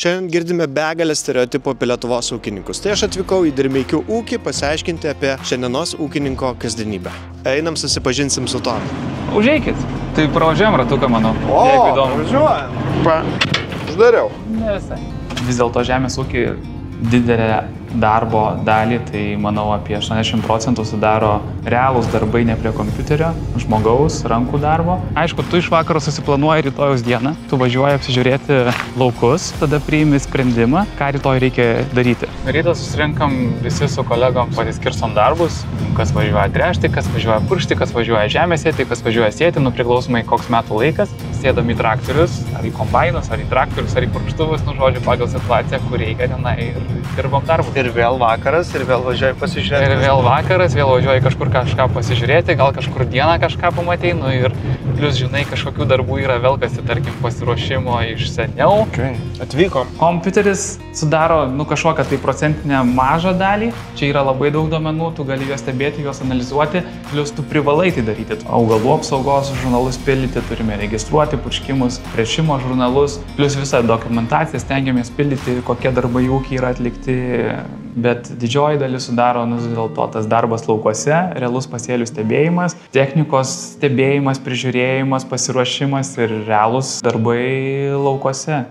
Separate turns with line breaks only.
Šiandien girdime begalę stereotipų apie Lietuvos ūkininkus. Tai aš atvykau į Dirmeikių ūkį pasiaiškinti apie šiandienos ūkininko kasdienybę. Einam susipažinsim su to.
Užeikit. Tai pravažiuojam ratuką, manau.
O,
jeigu įdomu.
važiuojam. Uždariau.
Ne visai. Vis dėlto žemės ūkį didelę darbo dalį, tai manau apie 80% sudaro realūs darbai ne prie kompiuterio, žmogaus, rankų darbo. Aišku, tu iš vakaro susiplanuoji rytojaus dieną, tu važiuoji apsižiūrėti laukus, tada priimi sprendimą, ką rytoj reikia daryti. Rytą susirinkam visi su kolegom, pasiskirstom darbus, kas važiuoja tręšti, kas važiuoja purkšti, kas važiuoja žemės sėti, kas važiuoja sėti, priklausomai koks metų laikas. Sėdam į traktorius, ar į kombainus, ar į traktorius, ar į purkštuvus, žodžiu, pagal situaciją, kur reikia tenai ir dirbam darbus.
Ir vėl vakaras, ir vėl važiuoji pasižiūrėti.
Ir vėl vakaras, vėl važiuoji kažkur kažką pasižiūrėti, gal kažkur dieną kažką pamatei, ir plius, žinai, kažkokių darbų yra velkasi, tarkim, pasiruošimo iš seniau.
Okay. Atvykom.
Kompiuteris sudaro, kažkokią tai procentinę mažą dalį, čia yra labai daug duomenų, tu gali juos stebėti, juos analizuoti, plius tu privalai tai daryti. Augalų apsaugos žurnalus pildyti, turime registruoti purškimus, tręšimo žurnalus, plius visą dokumentaciją stengiamės pildyti, kokie darbai ūkiai yra atlikti, bet didžioji dalis sudaro dėl to tas darbas laukuose, realus pasėlių stebėjimas, technikos stebėjimas, prižiūrėjimas, pasiruošimas ir realūs darbai laukuose.